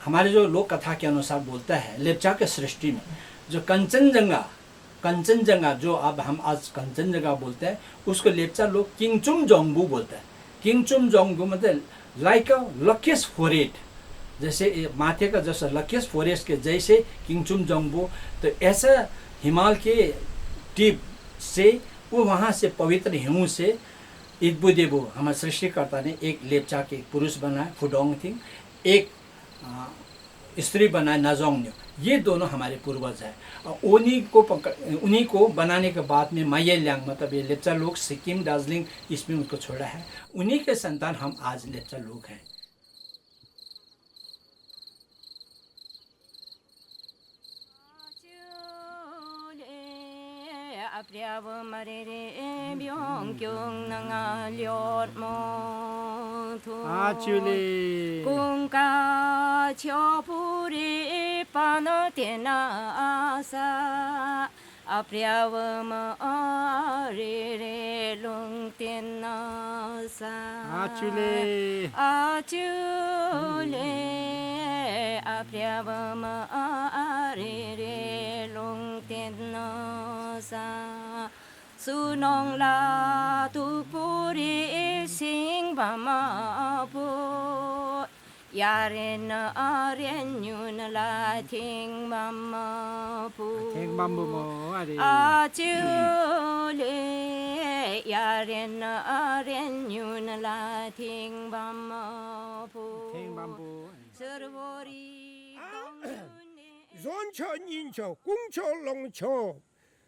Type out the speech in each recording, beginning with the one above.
हमारे जो लोक कथा के अनुसार बोलता है लेप्चा के सृष्टि में जो कंचनजंगा जो अब हम आज कंचनजंगा बोलते हैं उसको लेप्चा लोग किंगचुम जोंगबू बोलते हैं। किंगचुम जोंगबू मतलब लाइक अ लकीस्ट फोरेट, जैसे माथे का जैसा लकीस्ट फोरेस्ट के जैसे किंगचुम जोंगबू। तो ऐसा हिमालय के टिप से वो वहाँ से पवित्र हिमू से इद्बुदेबो हमारे सृष्टिकर्ता ने एक लेप्चा के पुरुष बनाए फुडोंग थिंग, एक स्त्री बनाए नाजोंग। ये दोनों हमारे पूर्वज हैं। उन्हीं को बनाने के बाद में माये ल्यांग मतलब ये लेप्चा लोग सिक्किम दार्जिलिंग इसमें उनको छोड़ा है। उन्हीं के संतान हम आज लेप्चा लोग हैं। Apriav marere byong kyung nanga lyot mo thu Achule kung ka chopuri pano tena asa apriav marere lung tena sa Achule apriav marere lung tena sa sunong la tu puri sing ba ma pu yaren aryen yun la ting ba ma pu Theng bambu mo ari a chule yaren aryen yun la ting ba ma pu Theng bambu servori zoncho nincho kungcho longcho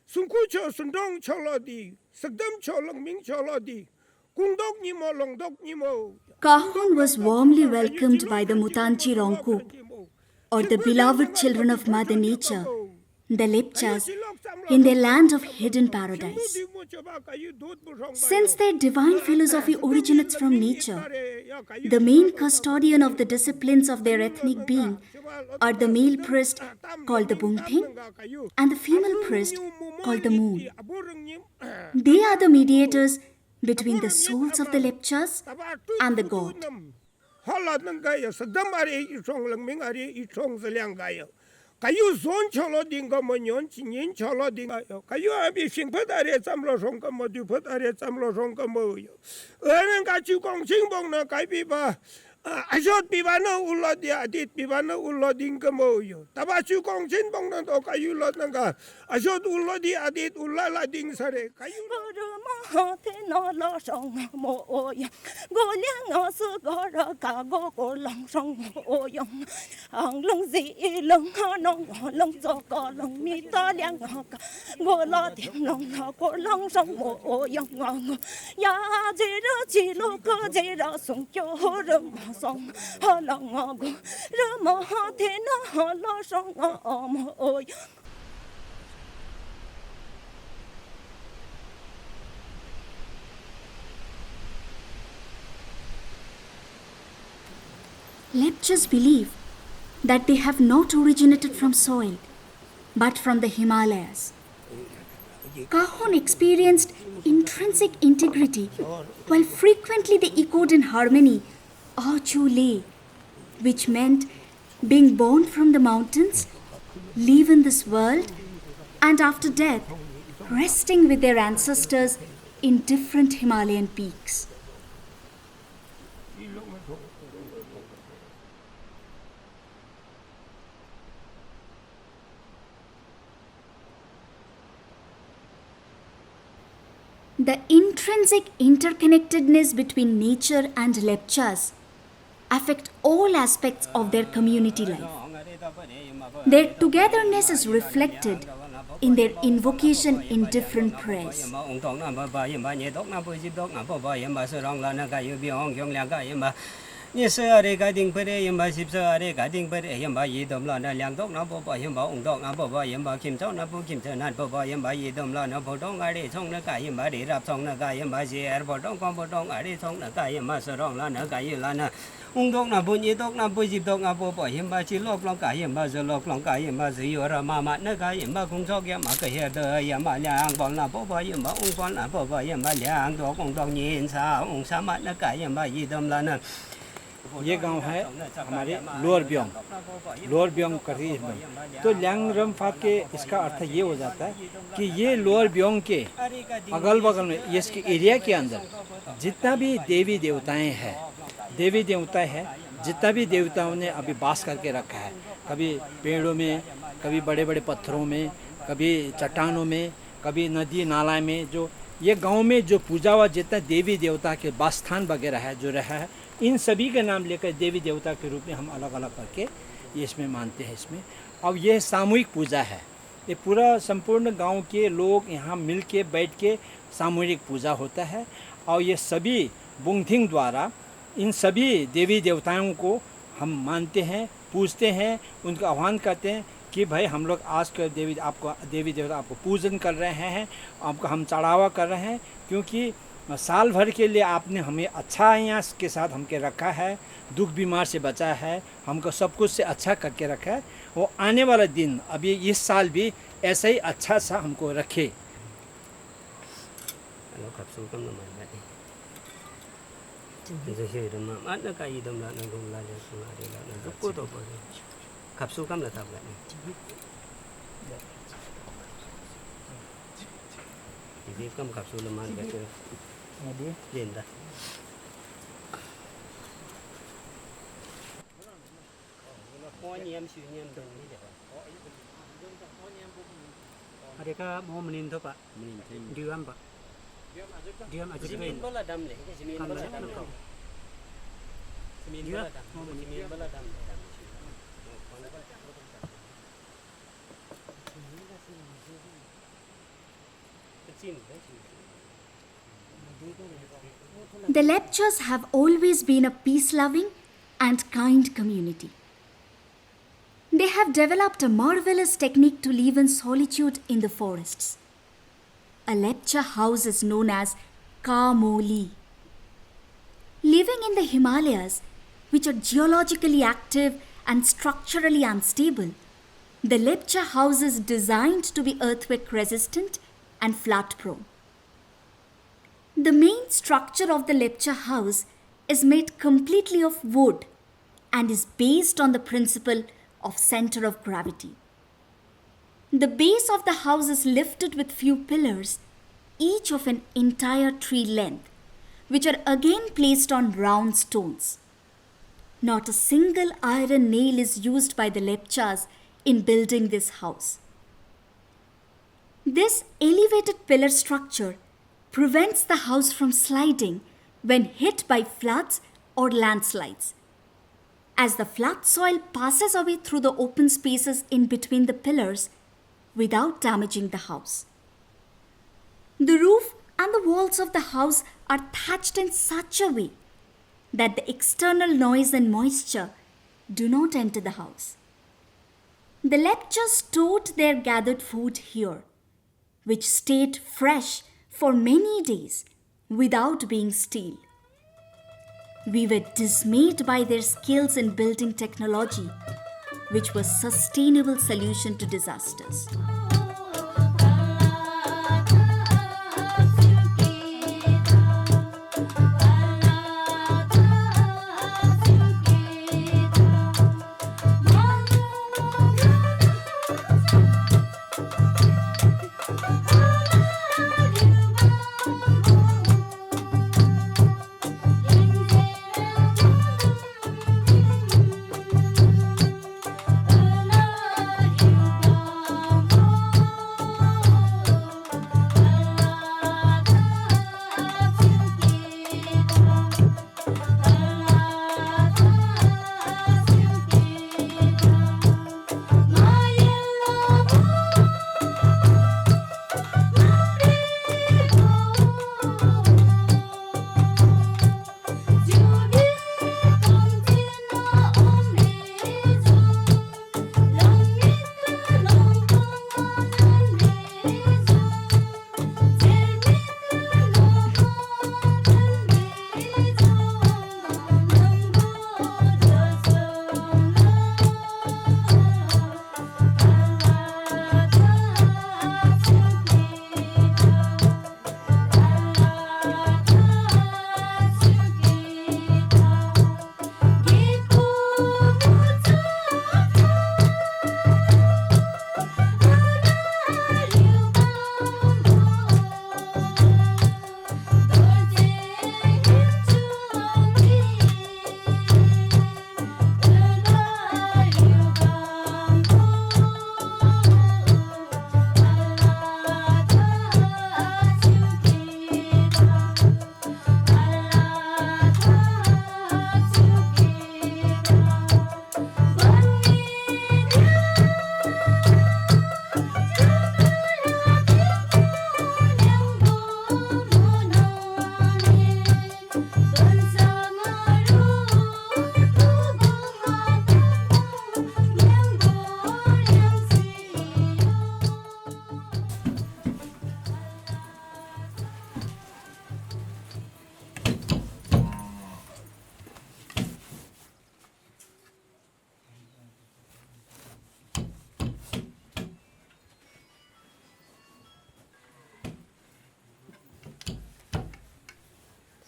sunkucho sundong cholodi sakdam cholong ming cholodi kungdok nimo longdok nimo. Kahun was warmly welcomed by the Mutanchi Rongkup, or the beloved children of Mother Nature, the Lepchas, in their land of hidden paradise. Since their divine philosophy originates from nature, the main custodian of the disciplines of their ethnic being are the male priest called the Bungthing and the female priest called the Moon. They are the mediators between the souls of the Lepchas and the God. Kayu zon cholo dinga monyon chin cholo dinga kayu abi sing padare samlo song ka mo du padare samlo song ka mo yo enen ka chu kong sing bong na kai bi ba ajot bi ba no ulo dia adit bi ba no ulo dinga mo yo taba chu kong sing bong na to kayu lo na ka ajot ulo di adit ulla la ding sare kayu mo te no lo song mo yo go liang o su go ra ka go go long song mo yo ang long zi long ha long long zo go long mi ta liang ka go lo ting long ha go long song mo yo ngang ya ji ro chi lo ko ji ra song kyo ro ma song ha long go ro mo te no lo song mo yo. Lepchas believe that they have not originated from soil, but from the Himalayas. Kahun experienced intrinsic integrity, while frequently they echoed in harmony, Achule, which meant being born from the mountains, live in this world, and after death, resting with their ancestors in different Himalayan peaks. The intrinsic interconnectedness between nature and Lepchas affect all aspects of their community life. Their togetherness is reflected in their invocation in different prayers. Yes, are guiding per yamba ships are guiding per yamba yidom lana lang dog na boba yamba dog na boba yamba kim chong na kim chana boba yamba yidom lana bodong are chong na kai yamba de rap chong na kai yamba zer bodong kom bodong are chong na kai yamba sarong lana kai lana dog na bunyi dog na buji dog na boba yamba chi lok long kai yamba zo lok long kai yamba zi yora mama na kai yamba kung chok yamba kai he de yamba lang bol na boba yamba kon na boba yamba lang dog dong yin sa sa mat na kai yamba yidom lana ये गांव है हमारे lower ब्योंग करी में। तो ल्यांग फात के इसका अर्थ ये हो जाता है कि ये लोअर ब्योंग के अगल बगल में ये इसके एरिया के अंदर जितना भी देवी देवताएं हैं जितना भी देवताओं ने अभी वास करके रखा है, कभी पेड़ों में, कभी बड़े बड़े पत्थरों में, कभी चट्टानों में, कभी नदी नाला में, जो ये गांव में जो पूजा हुआ जितना देवी देवता के वासस्थान वगैरह है जो रहा है, इन सभी का नाम लेकर देवी देवता के रूप में हम अलग अलग करके ये इसमें मानते हैं इसमें। अब यह सामूहिक पूजा है, ये पूरा संपूर्ण गांव के लोग यहाँ मिल के बैठ के सामूहिक पूजा होता है। और ये सभी बुंगथिंग द्वारा इन सभी देवी देवताओं को हम मानते हैं, पूजते हैं, उनका आह्वान करते हैं कि भाई हम लोग आज के देवी देवता आपको पूजन कर रहे हैं, आपको हम चढ़ावा कर रहे हैं, क्योंकि साल भर के लिए आपने हमें अच्छा यहाँ के साथ हमके रखा है, दुख बीमार से बचा है, हमको सब कुछ से अच्छा करके रखा है। वो आने वाला दिन अभी इस साल भी ऐसा ही अच्छा सा हमको रखे। Mereka mau meninduk Pak, diam Pak, diam aja dulu. Semin bola dam leh, semin bola dam. Semin bola dam, semin bola dam. The Lepchas have always been a peace-loving and kind community. They have developed a marvelous technique to live in solitude in the forests. A Lepcha house is known as Kamoli. Living in the Himalayas, which are geologically active and structurally unstable, the Lepcha house is designed to be earthquake resistant and flood prone. The main structure of the Lepcha house is made completely of wood and is based on the principle of center of gravity. The base of the house is lifted with few pillars, each of an entire tree length, which are again placed on round stones. Not a single iron nail is used by the Lepchas in building this house. This elevated pillar structure prevents the house from sliding when hit by floods or landslides, as the flood soil passes away through the open spaces in between the pillars without damaging the house. The roof and the walls of the house are thatched in such a way that the external noise and moisture do not enter the house. The Lepchas stored their gathered food here, which stayed fresh for many days without being stale. We were dismayed by their skills in building technology, which was a sustainable solution to disasters.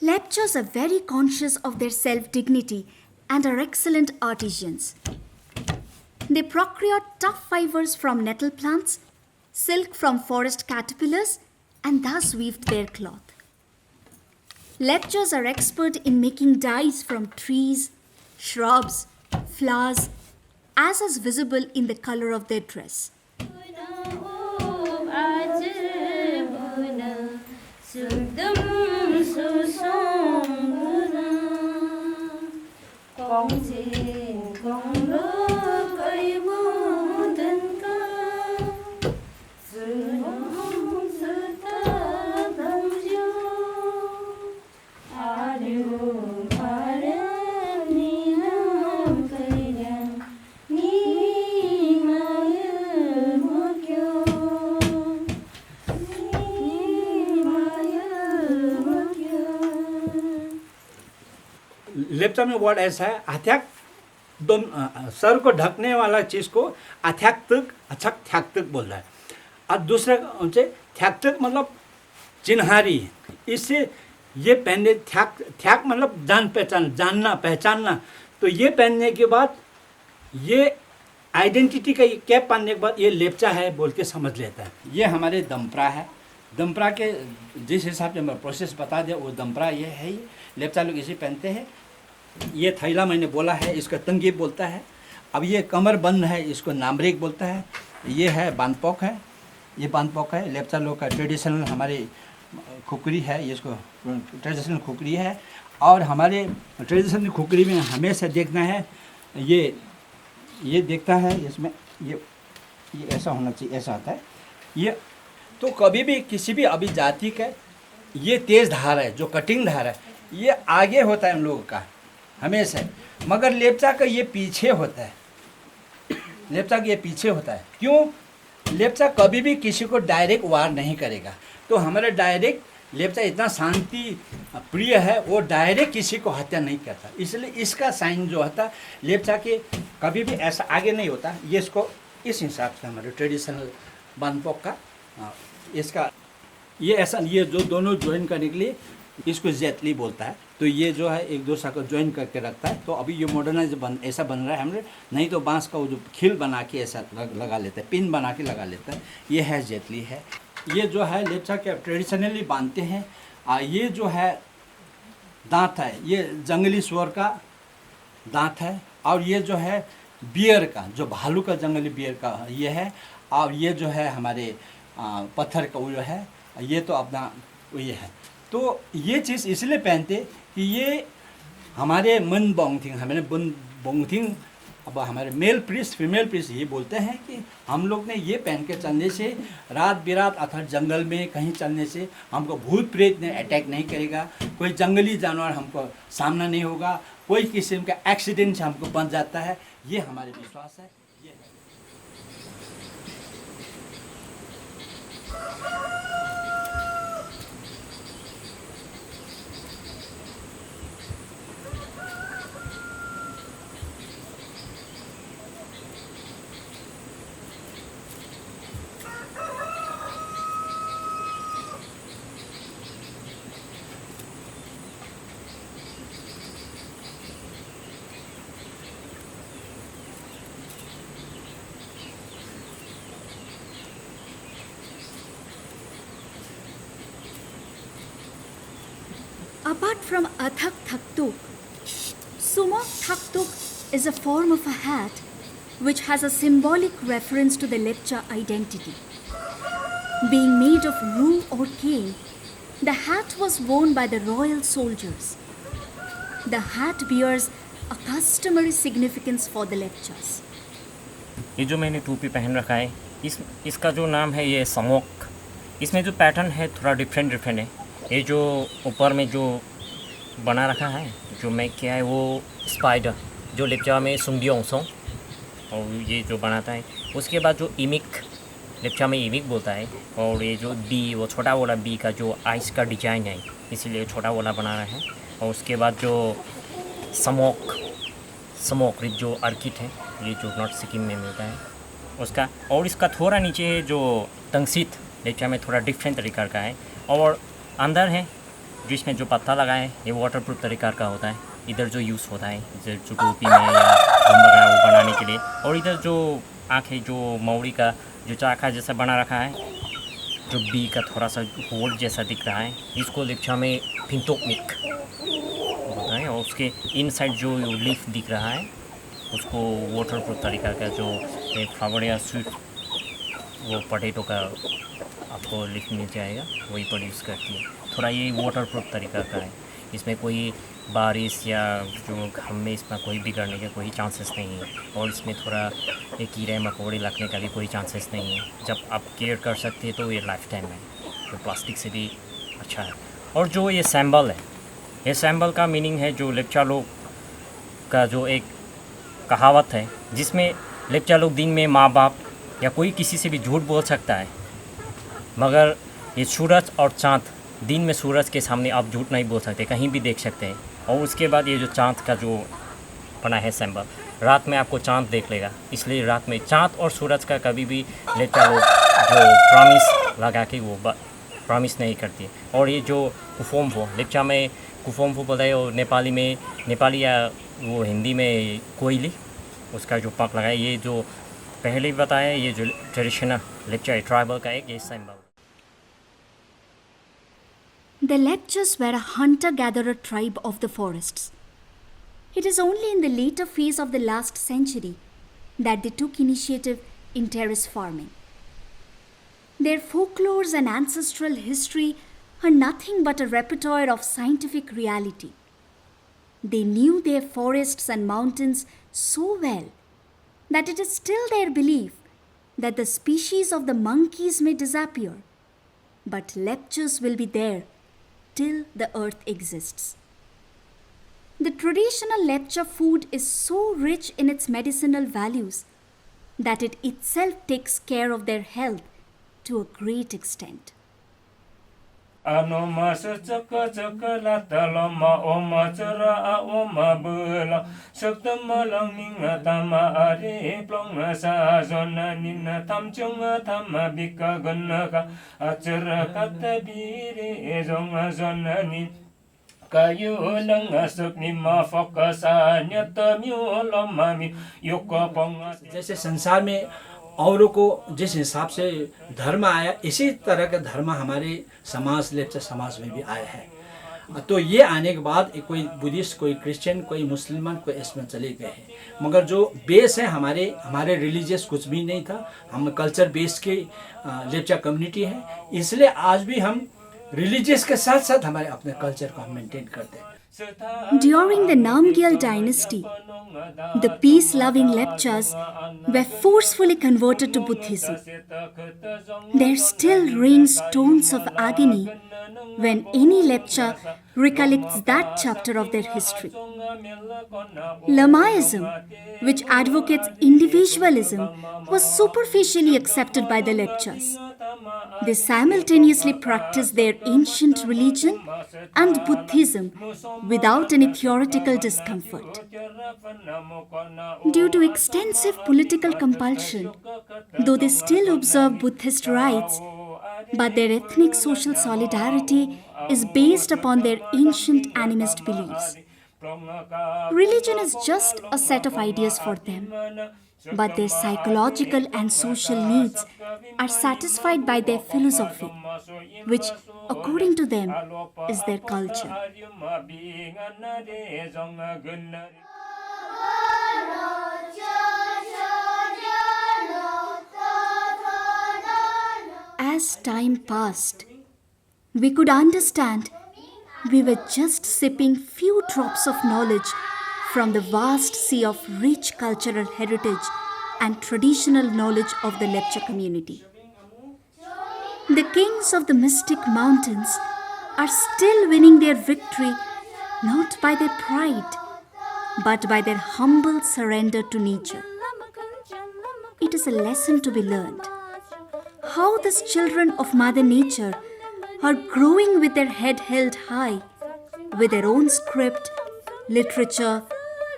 Lepchas are very conscious of their self-dignity and are excellent artisans. They procure tough fibers from nettle plants, silk from forest caterpillars, and thus weave their cloth. Lepchas are expert in making dyes from trees, shrubs, flowers, as is visible in the color of their dress. Lepcha में word ऐसा है अथ्याक sir को ढकने वाला चीज़ को अथ्याक तक अछक थ्याक तक बोल रहा है। और दूसरा उनसे थ्याक तक मतलब चिन्हारी, इससे ये पहनने थ्याक थ्याक मतलब जान पहचान, जानना पहचानना। तो ये पहनने के बाद ये आइडेंटिटी का ये कैप पहनने के बाद ये लेप्चा है बोल के समझ लेता है। ये हमारे दमपरा है। दमपरा के जिस हिसाब से मैं प्रोसेस बता दिया वो दमपरा ये है। ये लेप्चा लोग इसे पहनते हैं। ये थैला मैंने बोला है, इसका तंगी बोलता है। अब ये कमर बंद है, इसको नामरेक बोलता है। ये है बानपोक है, ये बानपोक है। लेप्चा लोग का ट्रेडिशनल हमारे खुकरी है, ये इसको ट्रेडिशनल खुकरी है। और हमारे ट्रेडिशनल खुकरी में हमेशा देखना है ये देखता है इसमें ये ऐसा होना चाहिए, ऐसा आता है ये। तो कभी भी किसी भी अभी जाति का ये तेज़ धार है, जो कटिंग धार है, ये आगे होता है हम लोगों का हमेशा, मगर लेप्चा का ये पीछे होता है। लेप्चा का ये पीछे होता है। क्यों? लेप्चा कभी भी किसी को डायरेक्ट वार नहीं करेगा। तो हमारा डायरेक्ट लेप्चा इतना शांति प्रिय है, वो डायरेक्ट किसी को हत्या नहीं करता। इसलिए इसका साइन जो होता है लेप्चा के कभी भी ऐसा आगे नहीं होता। ये इसको इस हिसाब से हमारे ट्रेडिशनल बानपोक का इसका ये ऐसा, ये जो दोनों ज्वाइन करने के लिए इसको जेतली बोलता है। तो ये जो है एक दूसरे को ज्वाइन करके रखता है। तो अभी ये मॉडर्नाइज ऐसा बन रहा है हमने, नहीं तो बांस का वो जो खिल बना के ऐसा लगा लेता है, पिन बना के लगा लेता है। ये है जेतली है। ये जो है लेप्चा के ट्रेडिशनली बांधते हैं। ये जो है दांत है, ये जंगली सुअर का दांत है। और ये जो है बियर का, जो भालू का जंगली बियर का ये है। और ये जो है हमारे पत्थर का वो जो है, ये तो अपना ये है। तो ये चीज़ इसलिए पहनते कि ये हमारे मन बोंगथिंग, हमारे मन बोंगथिंग, अब हमारे मेल प्रीस्ट फीमेल प्रीस्ट ये बोलते हैं कि हम लोग ने ये पहन के चलने से रात बिरात अथवा जंगल में कहीं चलने से हमको भूत प्रेत ने अटैक नहीं करेगा, कोई जंगली जानवर हमको सामना नहीं होगा, कोई किस्म का एक्सीडेंट से हमको बच जाता है। ये हमारे विश्वास है। ये है। Apart from Athak Thaktuk, Sumok Thaktuk is a form of a hat which has a symbolic reference to the Lepcha identity. Being made of rue or cane, the hat was worn by the royal soldiers. The hat bears a customary significance for the Lepchas. ये जो मैंने टोपी पहन रखा है इसका जो नाम है ये समोक। इसमें जो पैटर्न है थोड़ा डिफरेंट है। ये जो ऊपर में जो बना रखा है, जो मेक किया है वो स्पाइडर, जो लेप्चा में सुंडियोंसों और ये जो बनाता है। उसके बाद जो इमिक, लेप्चा में इमिक बोलता है। और ये जो बी, वो छोटा वाला बी का जो आइस का डिजाइन है, इसीलिए छोटा वाला बना रहा है। और उसके बाद जो समोक जो अर्किड है, ये जो नॉर्थ सिक्किम में मिलता है उसका। और इसका थोड़ा नीचे है जो तंगसीत, लेप्चा में थोड़ा डिफरेंट तरीका का है। और अंदर है जो इसमें जो पत्ता लगा है ये वाटर प्रूफ तरीका का होता है। इधर जो यूज़ होता है इधर जो टोपी में या घूम वगैरह वो बनाने के लिए। और इधर जो आँख है जो मौड़ी का जो चाका जैसा बना रखा है, जो बी का थोड़ा सा होल जैसा दिख रहा है, इसको लेप्चा में पिंटोकमिक होता है। और उसके इनसाइड जो लीफ दिख रहा है उसको वाटर प्रूफ तरीका का जो फ्लावर या स्वीट वो पोटैटो का आपको लीफ मिल जाएगा, वही प्रोड्यूस करती है। थोड़ा ये वाटर प्रूफ तरीका का है, इसमें कोई बारिश या जो घाम में इसमें कोई बिगड़ने का कोई चांसेस नहीं है। और इसमें थोड़ा ये कीड़े मकोड़े लगने का भी कोई चांसेस नहीं है। जब आप केयर कर सकते हैं तो ये लाइफ टाइम है, जो प्लास्टिक से भी अच्छा है। और जो ये सैम्बल है, ये सैम्बल का मीनिंग है जो लेप्चा लोग का जो एक कहावत है, जिसमें लेप्चा लोग दिन में माँ बाप या कोई किसी से भी झूठ बोल सकता है, मगर ये सूरज और चाँद, दिन में सूरज के सामने आप झूठ नहीं बोल सकते, कहीं भी देख सकते हैं। और उसके बाद ये जो चाँद का जो बना है सिंबल, रात में आपको चाँद देख लेगा, इसलिए रात में चाँद और सूरज का कभी भी लेप्चा लोग जो प्रॉमिस लगा के वो प्रॉमिस नहीं करती। और ये जो कुफोम्फो, लेप्चा में कुफोम्फो बोलता है, और नेपाली में, नेपाली या वो हिंदी में कोयली, उसका जो पंख लगा है, ये जो पहले ही बताया, ये जो ट्रेडिशनल लेप्चा ट्राइबल का एक ये symbol. The Lepchas were a hunter-gatherer tribe of the forests. It is only in the later phase of the last century that they took initiative in terrace farming. Their folklores and ancestral history are nothing but a repertoire of scientific reality. They knew their forests and mountains so well that it is still their belief that the species of the monkeys may disappear, but Lepchas will be there till the earth exists. The traditional Lepcha food is so rich in its medicinal values that it itself takes care of their health to a great extent. Anoma secaka cakala taloma oma cara oma bela sektama lang ninga tama are plong sa zona nina tamchunga tama bika ganaka acara kata bire zonga zona nin kayu lang asuk ni mafokasa nyata miolo mami yoko ponga. जैसे संसार में औरों को जिस हिसाब से धर्म आया, इसी तरह का धर्म हमारे समाज, लेप्चा समाज में भी आया है। तो ये आने के बाद कोई बुद्धिस्ट, कोई क्रिश्चियन, कोई मुसलमान, कोई इसमें चले गए हैं। मगर जो बेस है हमारे रिलीजियस कुछ भी नहीं था, हम कल्चर बेस की लेप्चा कम्युनिटी है, इसलिए आज भी हम रिलीजियस के साथ साथ हमारे अपने कल्चर को हम मेंटेन करते हैं। During the Namgyal dynasty, the peace-loving Lepchas were forcefully converted to Buddhism. There still rings tones of agony when any Lepcha recollects that chapter of their history. Lamaism, which advocates individualism, was superficially accepted by the Lepchas. They simultaneously practiced their ancient religion and Buddhism without any theoretical discomfort. Due to extensive political compulsion, though they still observe Buddhist rites, but their ethnic social solidarity is based upon their ancient animist beliefs. Religion is just a set of ideas for them, but their psychological and social needs are satisfied by their philosophy, which, according to them, is their culture. As time passed, we could understand we were just sipping few drops of knowledge from the vast sea of rich cultural heritage and traditional knowledge of the Lepcha community. The kings of the mystic mountains are still winning their victory not by their pride, but by their humble surrender to nature. It is a lesson to be learned. How these children of Mother Nature are growing with their head held high, with their own script, literature,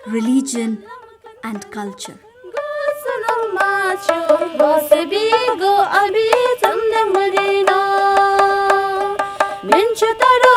religion, and culture. Mencha taro